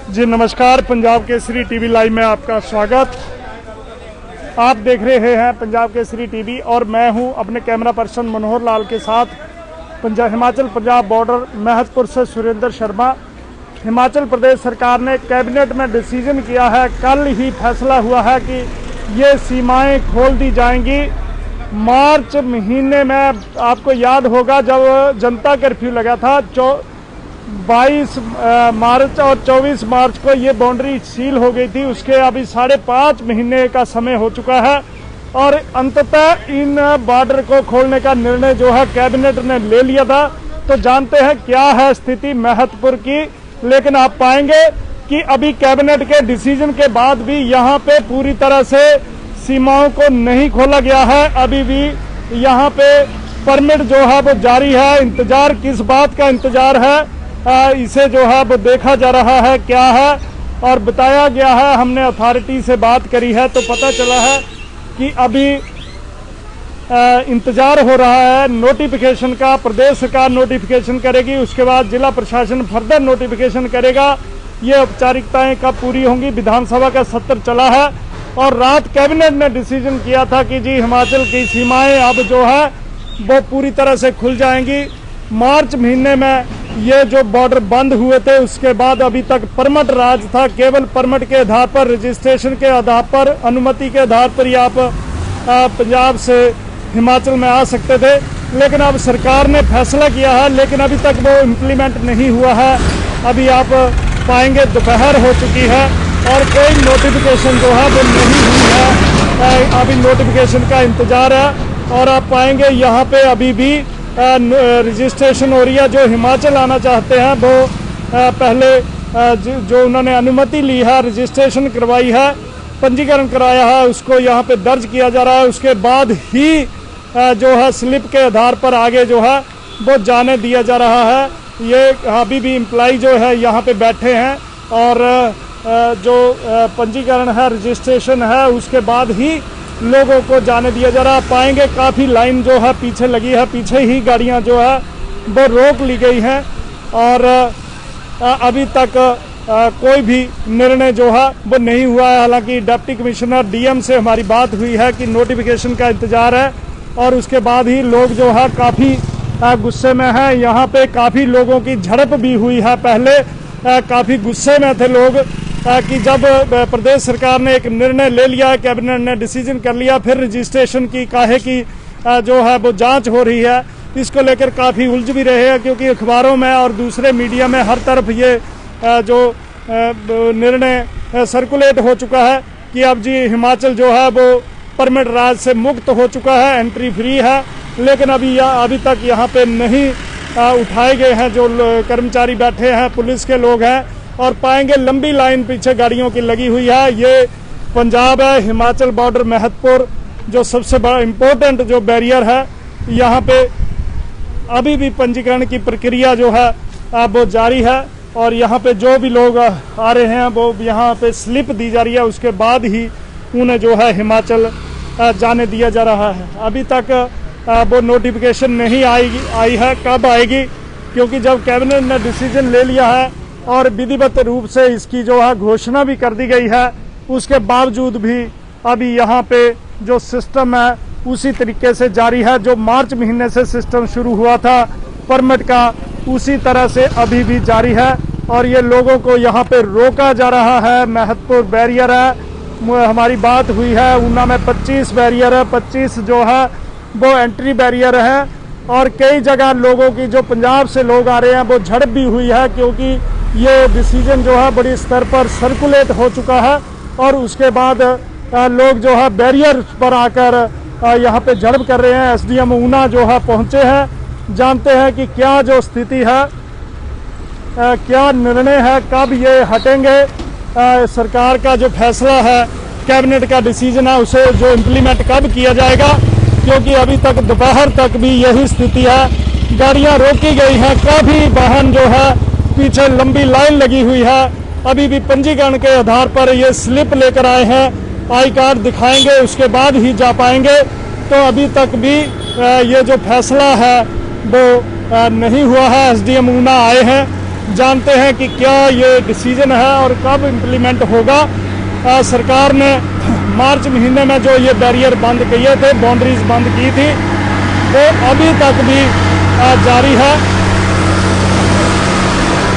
जी नमस्कार, Punjab Kesari TV live में आपका स्वागत। आप देख रहे हैं पंजाब केसरी टीवी और मैं हूं अपने कैमरा पर्सन मनोहर लाल के साथ हिमाचल पंजाब बॉर्डर महतपुर से सुरेंद्र शर्मा। हिमाचल प्रदेश सरकार ने कैबिनेट में डिसीजन किया है, कल ही फैसला हुआ है कि ये सीमाएं खोल दी जाएंगी। मार्च महीने में आपको याद होगा जब जनता कर्फ्यू लगा था 22 मार्च और 24 मार्च को ये बाउंड्री सील हो गई थी। उसके अभी 5.5 महीने का समय हो चुका है और अंततः इन बॉर्डर को खोलने का निर्णय जो है कैबिनेट ने ले लिया था। तो जानते हैं क्या है स्थिति महतपुर की। लेकिन आप पाएंगे कि अभी कैबिनेट के डिसीजन के बाद भी यहाँ पे पूरी तरह से सीमाओं को नहीं खोला गया है। अभी भी यहाँ पे परमिट जो है वो जारी है। इंतजार किस बात का इंतजार है, इसे जो है वो देखा जा रहा है क्या है और बताया गया है। हमने अथॉरिटी से बात करी है तो पता चला है कि अभी इंतजार हो रहा है नोटिफिकेशन का। प्रदेश सरकार नोटिफिकेशन करेगी, उसके बाद जिला प्रशासन फर्दर नोटिफिकेशन करेगा। ये औपचारिकताएं कब पूरी होंगी। विधानसभा का सत्र चला है और रात कैबिनेट ने डिसीजन किया था कि जी हिमाचल की सीमाएं अब जो है वो पूरी तरह से खुल जाएंगी। मार्च महीने में ये जो बॉर्डर बंद हुए थे उसके बाद अभी तक परमिट राज था। केवल परमिट के आधार पर, रजिस्ट्रेशन के आधार पर, अनुमति के आधार पर ही आप पंजाब से हिमाचल में आ सकते थे। लेकिन अब सरकार ने फैसला किया है, लेकिन अभी तक वो इम्प्लीमेंट नहीं हुआ है। अभी आप पाएंगे दोपहर हो चुकी है और कोई नोटिफिकेशन जो है वो नहीं हुई है। अभी नोटिफिकेशन का इंतजार है और आप पाएंगे यहाँ पे अभी भी रजिस्ट्रेशन हो रही है। जो हिमाचल आना चाहते हैं वो पहले जो उन्होंने अनुमति ली है, रजिस्ट्रेशन करवाई है, पंजीकरण कराया है, उसको यहाँ पे दर्ज किया जा रहा है। उसके बाद ही जो है स्लिप के आधार पर आगे जो है वो जाने दिया जा रहा है। ये अभी भी एम्प्लॉय जो है यहाँ पे बैठे हैं और जो पंजीकरण है, रजिस्ट्रेशन है, उसके बाद ही लोगों को जाने दिया जा रहा है। पाएंगे काफ़ी लाइन जो है पीछे लगी है, पीछे ही गाड़ियां जो है वो रोक ली गई हैं और अभी तक कोई भी निर्णय जो है वो नहीं हुआ है। हालांकि डिप्टी कमिश्नर डीएम से हमारी बात हुई है कि नोटिफिकेशन का इंतजार है और उसके बाद ही लोग जो है काफ़ी गुस्से में हैं। यहाँ पे काफ़ी लोगों की झड़प भी हुई है। पहले काफ़ी गुस्से में थे लोग कि जब प्रदेश सरकार ने एक निर्णय ले लिया है, कैबिनेट ने डिसीजन कर लिया, फिर रजिस्ट्रेशन की काहे की जो है वो जांच हो रही है, इसको लेकर काफ़ी उलझ भी रहे हैं। क्योंकि अखबारों में और दूसरे मीडिया में हर तरफ ये जो निर्णय सर्कुलेट हो चुका है कि अब जी हिमाचल जो है वो परमिट राज से मुक्त हो चुका है, एंट्री फ्री है। लेकिन अभी तक यहाँ पे नहीं उठाए गए हैं जो कर्मचारी बैठे हैं, पुलिस के लोग हैं और पाएंगे लंबी लाइन पीछे गाड़ियों की लगी हुई है। ये पंजाब है, हिमाचल बॉर्डर महतपुर जो सबसे बड़ा इम्पोर्टेंट जो बैरियर है। यहाँ पे अभी भी पंजीकरण की प्रक्रिया जो है वो जारी है और यहाँ पे जो भी लोग आ रहे हैं वो यहाँ पे स्लिप दी जा रही है, उसके बाद ही उन्हें जो है हिमाचल जाने दिया जा रहा है। अभी तक वो नोटिफिकेशन नहीं आई है, कब आएगी? क्योंकि जब कैबिनेट ने डिसीजन ले लिया है और विधिवत रूप से इसकी जो है घोषणा भी कर दी गई है, उसके बावजूद भी अभी यहाँ पे जो सिस्टम है उसी तरीके से जारी है। जो मार्च महीने से सिस्टम शुरू हुआ था परमिट का, उसी तरह से अभी भी जारी है और ये लोगों को यहाँ पे रोका जा रहा है। महतपुर बैरियर है, हमारी बात हुई है, ऊना में 25 बैरियर है, 25 जो है वो एंट्री बैरियर है और कई जगह लोगों की जो पंजाब से लोग आ रहे हैं वो झड़प भी हुई है। क्योंकि ये डिसीजन जो है बड़ी स्तर पर सर्कुलेट हो चुका है और उसके बाद लोग जो है बैरियर पर आकर यहाँ पे झड़प कर रहे हैं। एसडीएम ऊना जो है पहुँचे हैं, जानते हैं कि क्या जो स्थिति है, क्या निर्णय है, कब ये हटेंगे। सरकार का जो फैसला है, कैबिनेट का डिसीजन है, उसे जो इम्प्लीमेंट कब किया जाएगा। क्योंकि अभी तक दोपहर तक भी यही स्थिति है, गाड़ियाँ रोकी गई हैं, काफ़ी वाहन जो है पीछे लंबी लाइन लगी हुई है। अभी भी पंजीकरण के आधार पर ये स्लिप लेकर आए हैं, आई कार्ड दिखाएंगे, उसके बाद ही जा पाएंगे। तो अभी तक भी ये जो फैसला है वो नहीं हुआ है। एसडीएम ऊना आए हैं, जानते हैं कि क्या ये डिसीजन है और कब इम्प्लीमेंट होगा। सरकार ने मार्च महीने में जो ये बैरियर बंद किए थे, बाउंड्रीज बंद की थी, वो अभी तक भी जारी है।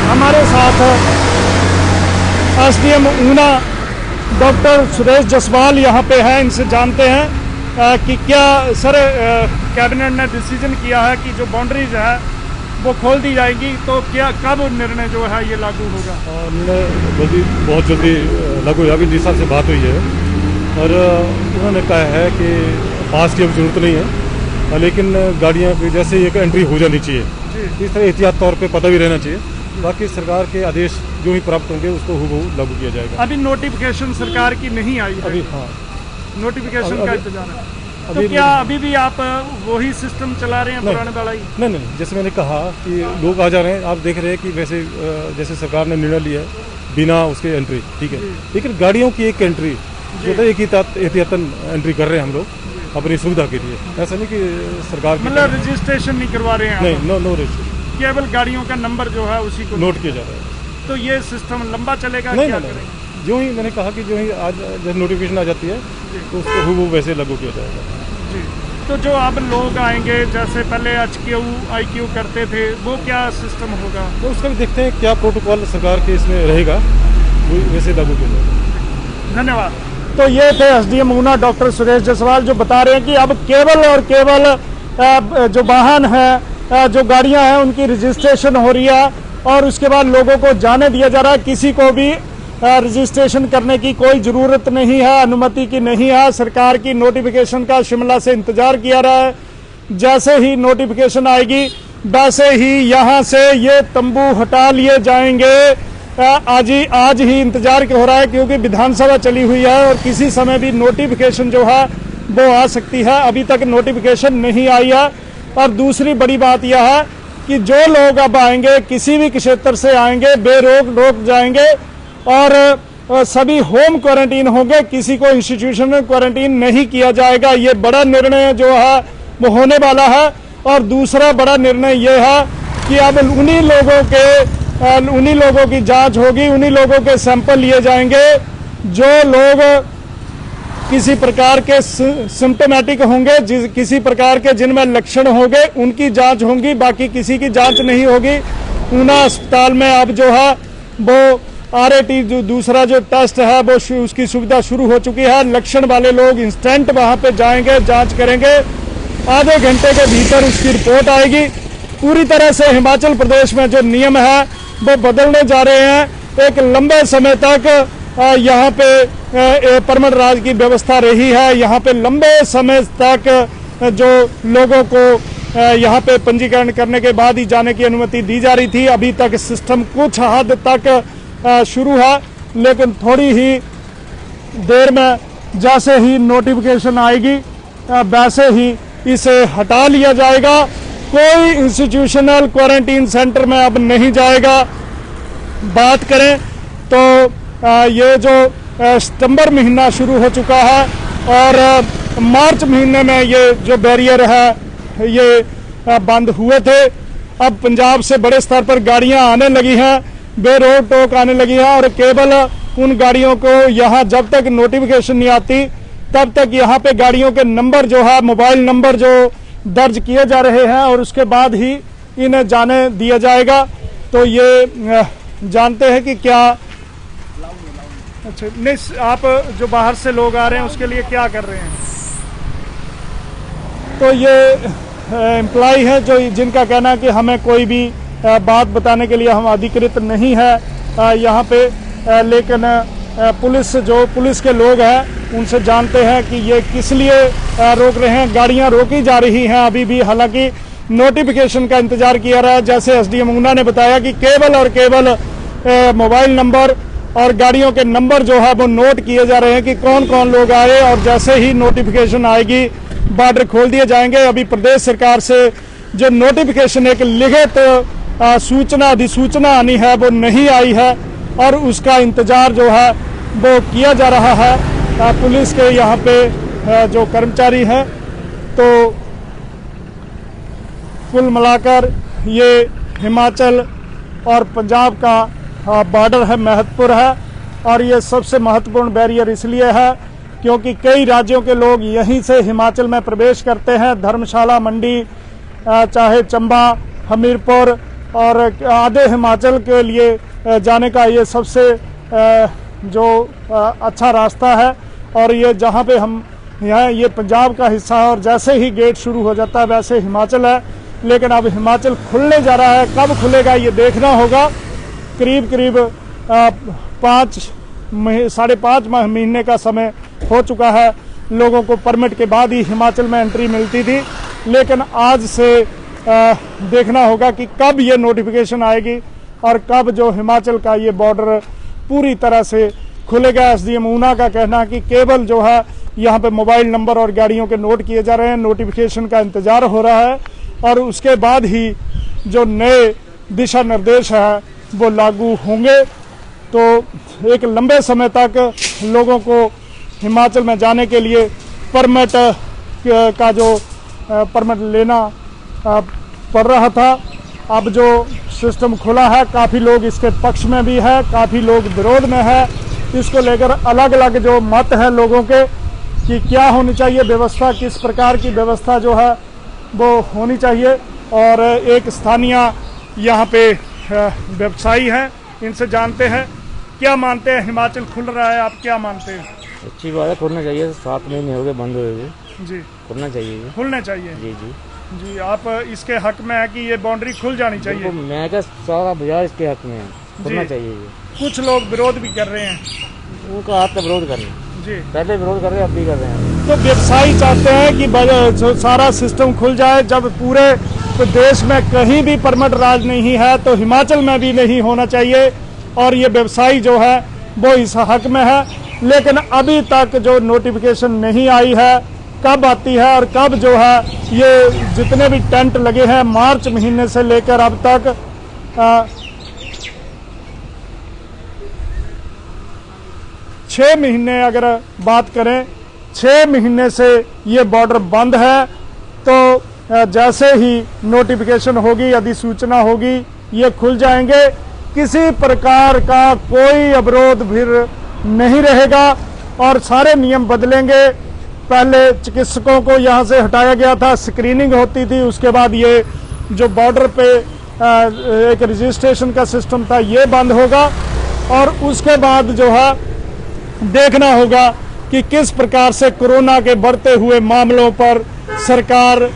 हमारे साथ एसडीएम ऊना डॉक्टर सुरेश जसवाल यहाँ पे हैं, इनसे जानते हैं कि क्या सर कैबिनेट ने डिसीजन किया है कि जो बाउंड्रीज है वो खोल दी जाएगी, तो क्या कब निर्णय जो है ये लागू होगा? निर्णय बहुत जल्दी लागू होगा। अभी डीसा से बात हुई है और उन्होंने कहा है कि पास की अब जरूरत नहीं है, लेकिन गाड़ियाँ की जैसे एक एंट्री हो जानी चाहिए, इस तरह एहतियात तौर पे पता भी रहना चाहिए। बाकी सरकार के आदेश जो ही प्राप्त होंगे उसको हूबहू लागू किया जाएगा। अभी नोटिफिकेशन सरकार की नहीं आई है? अभी हाँ, नोटिफिकेशन का इंतजार है। तो क्या अभी भी आप वही सिस्टम चला रहे हैं पुराने वाला ही? नहीं, जैसे मैंने कहा कि लोग आ जा रहे हैं, आप देख रहे हैं कि वैसे जैसे सरकार ने निर्णय लिया है बिना उसके एंट्री, ठीक है, लेकिन गाड़ियों की एक एंट्री जो है एक ही एहतियातन एंट्री कर रहे हैं हम लोग अपनी सुविधा के लिए। ऐसा नहीं कि सरकार मतलब रजिस्ट्रेशन नहीं करवा रहे हैं? नहीं, नो रजिस्ट्रेशन, केवल गाड़ियों का नंबर जो है उसी को नोट किया जा रहा है। तो ये सिस्टम लंबा चलेगा? नहीं, जो ही मैंने कहा कि जो ही आज जब नोटिफिकेशन आ जाती है तो उसको हूबहू वैसे लागू किया जाएगा। जी, तो जो अब लोग आएंगे जैसे पहले HQ IQ करते थे, वो क्या सिस्टम होगा? तो उसका भी देखते हैं क्या प्रोटोकॉल सरकार के इसमें रहेगा, वो वैसे लागू किया जाएगा। धन्यवाद। तो ये थे एसडीएम ऊना डॉक्टर सुरेश जसवाल, जो बता रहे हैं कि अब केवल और केवल जो वाहन है, जो गाड़ियां हैं, उनकी रजिस्ट्रेशन हो रही है और उसके बाद लोगों को जाने दिया जा रहा है। किसी को भी रजिस्ट्रेशन करने की कोई ज़रूरत नहीं है, अनुमति की नहीं है। सरकार की नोटिफिकेशन का शिमला से इंतजार किया रहा है। जैसे ही नोटिफिकेशन आएगी वैसे ही यहाँ से ये तंबू हटा लिए जाएंगे। आज ही इंतजार हो रहा है क्योंकि विधानसभा चली हुई है और किसी समय भी नोटिफिकेशन जो है वो आ सकती है। अभी तक नोटिफिकेशन नहीं आई है। और दूसरी बड़ी बात यह है कि जो लोग अब आएंगे, किसी भी क्षेत्र से आएंगे, बेरोक जाएंगे और सभी होम क्वारंटीन होंगे, किसी को इंस्टीट्यूशनल क्वारंटीन नहीं किया जाएगा। ये बड़ा निर्णय जो है वो होने वाला है। और दूसरा बड़ा निर्णय ये है कि अब उन्हीं लोगों की जांच होगी, उन्हीं लोगों के सैंपल लिए जाएंगे जो लोग किसी प्रकार के सिम्टोमेटिक होंगे, किसी प्रकार के जिनमें लक्षण होंगे, उनकी जांच होगी, बाकी किसी की जांच नहीं होगी। ऊना अस्पताल में अब जो है वो RAT जो दूसरा जो टेस्ट है वो उसकी सुविधा शुरू हो चुकी है। लक्षण वाले लोग इंस्टेंट वहां पे जाएंगे, जांच करेंगे, आधे घंटे के भीतर उसकी रिपोर्ट आएगी। पूरी तरह से हिमाचल प्रदेश में जो नियम है वो बदलने जा रहे हैं। एक लंबे समय तक यहाँ पे परमल राज की व्यवस्था रही है। यहाँ पे लंबे समय तक जो लोगों को यहाँ पे पंजीकरण करने के बाद ही जाने की अनुमति दी जा रही थी। अभी तक सिस्टम कुछ हद तक शुरू है, लेकिन थोड़ी ही देर में जैसे ही नोटिफिकेशन आएगी वैसे ही इसे हटा लिया जाएगा। कोई इंस्टीट्यूशनल क्वारंटीन सेंटर में अब नहीं जाएगा। बात करें तो ये जो सितंबर महीना शुरू हो चुका है और मार्च महीने में ये जो बैरियर है ये बंद हुए थे। अब पंजाब से बड़े स्तर पर गाड़ियां आने लगी हैं, बेरोक टोक आने लगी है और केवल उन गाड़ियों को यहाँ जब तक नोटिफिकेशन नहीं आती तब तक यहाँ पे गाड़ियों के नंबर जो है, मोबाइल नंबर जो दर्ज किए जा रहे हैं और उसके बाद ही इन्हें जाने दिया जाएगा। तो ये जानते हैं कि क्या अच्छा नहीं, आप जो बाहर से लोग आ रहे हैं उसके लिए क्या कर रहे हैं? तो ये एम्प्लॉय है जो जिनका कहना है कि हमें कोई भी बात बताने के लिए हम अधिकृत नहीं है यहाँ पे, लेकिन पुलिस के लोग हैं उनसे जानते हैं कि ये किस लिए रोक रहे हैं। गाड़ियाँ रोकी जा रही हैं अभी भी, हालांकि नोटिफिकेशन का इंतजार किया रहा है। जैसे एसडीएम ऊना ने बताया कि केवल और केवल मोबाइल नंबर और गाड़ियों के नंबर जो है वो नोट किए जा रहे हैं कि कौन कौन लोग आए और जैसे ही नोटिफिकेशन आएगी बॉर्डर खोल दिए जाएंगे। अभी प्रदेश सरकार से जो नोटिफिकेशन एक लिखित अधिसूचना आनी है वो नहीं आई है और उसका इंतजार जो है वो किया जा रहा है पुलिस के यहाँ पे जो कर्मचारी हैं। तो कुल मिलाकर ये हिमाचल और पंजाब का बॉर्डर है, महत्वपूर्ण है। और ये सबसे महत्वपूर्ण बैरियर इसलिए है क्योंकि कई राज्यों के लोग यहीं से हिमाचल में प्रवेश करते हैं। धर्मशाला, मंडी, चाहे चंबा, हमीरपुर और आधे हिमाचल के लिए जाने का ये सबसे जो अच्छा रास्ता है। और ये जहाँ पे हम यहाँ, ये पंजाब का हिस्सा है और जैसे ही गेट शुरू हो जाता है वैसे हिमाचल है। लेकिन अब हिमाचल खुलने जा रहा है, कब खुलेगा ये देखना होगा। करीब करीब 5.5 महीने का समय हो चुका है। लोगों को परमिट के बाद ही हिमाचल में एंट्री मिलती थी, लेकिन आज से देखना होगा कि कब ये नोटिफिकेशन आएगी और कब जो हिमाचल का ये बॉर्डर पूरी तरह से खुलेगा। एसडीएम ऊना का कहना है कि केवल जो है यहाँ पे मोबाइल नंबर और गाड़ियों के नोट किए जा रहे हैं, नोटिफिकेशन का इंतजार हो रहा है और उसके बाद ही जो नए दिशा निर्देश है वो लागू होंगे। तो एक लंबे समय तक लोगों को हिमाचल में जाने के लिए परमिट का जो परमिट लेना पड़ रहा था, अब जो सिस्टम खुला है काफ़ी लोग इसके पक्ष में भी है, काफ़ी लोग विरोध में है। इसको लेकर अलग अलग जो मत है लोगों के कि क्या होनी चाहिए व्यवस्था, किस प्रकार की व्यवस्था जो है वो होनी चाहिए। और एक स्थानीय यहाँ पे व्यवसायी हैं, इनसे जानते हैं क्या मानते हैं। हिमाचल खुल रहा है, आप क्या मानते हैं? अच्छी बात है, खुलना चाहिए। 7 महीने हो गए बंद हुए हुए जी, खुलना चाहिए। खुलना चाहिए जी जी जी। आप इसके हक में है कि ये बाउंड्री खुल जानी चाहिए? मैं क्या, सारा बाजार इसके हक में है, खुलना जी। चाहिए ये। कुछ लोग विरोध भी कर रहे हैं। उनका हाथ का विरोध कर रहे हैं जी, पहले विरोध कर रहे हैं, अब भी कर रहे हैं। तो व्यवसायी चाहते हैं कि जो सारा सिस्टम खुल जाए। जब पूरे तो देश में कहीं भी परमिट राज नहीं है तो हिमाचल में भी नहीं होना चाहिए। और ये व्यवसायी जो है वो इस हक में है, लेकिन अभी तक जो नोटिफिकेशन नहीं आई है, कब आती है और कब जो है ये जितने भी टेंट लगे हैं मार्च महीने से लेकर अब तक 6 महीने अगर बात करें, 6 महीने से ये बॉर्डर बंद है। तो जैसे ही नोटिफिकेशन होगी, अधिसूचना होगी, ये खुल जाएंगे। किसी प्रकार का कोई अवरोध फिर नहीं रहेगा और सारे नियम बदलेंगे। पहले चिकित्सकों को यहाँ से हटाया गया था, स्क्रीनिंग होती थी, उसके बाद ये जो बॉर्डर पे एक रजिस्ट्रेशन का सिस्टम था ये बंद होगा। और उसके बाद जो है देखना होगा कि किस प्रकार से कोरोना के बढ़ते हुए मामलों पर सरकार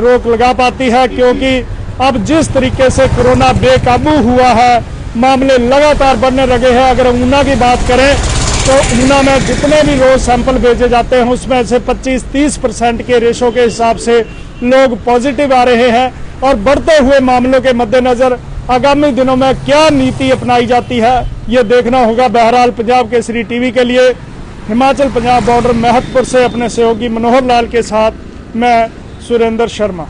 रोक लगा पाती है, क्योंकि अब जिस तरीके से कोरोना बेकाबू हुआ है, मामले लगातार बढ़ने लगे हैं। अगर ऊना की बात करें तो ऊना में जितने भी रोज सैंपल भेजे जाते हैं उसमें से 25-30% के रेशो के हिसाब से लोग पॉजिटिव आ रहे हैं। और बढ़ते हुए मामलों के मद्देनजर आगामी दिनों में क्या नीति अपनाई जाती है ये देखना होगा। बहरहाल पंजाब केसरी टीवी के लिए हिमाचल पंजाब बॉर्डर महत्वपुर से अपने सहयोगी मनोहर लाल के साथ मैं सुरेंद्र शर्मा।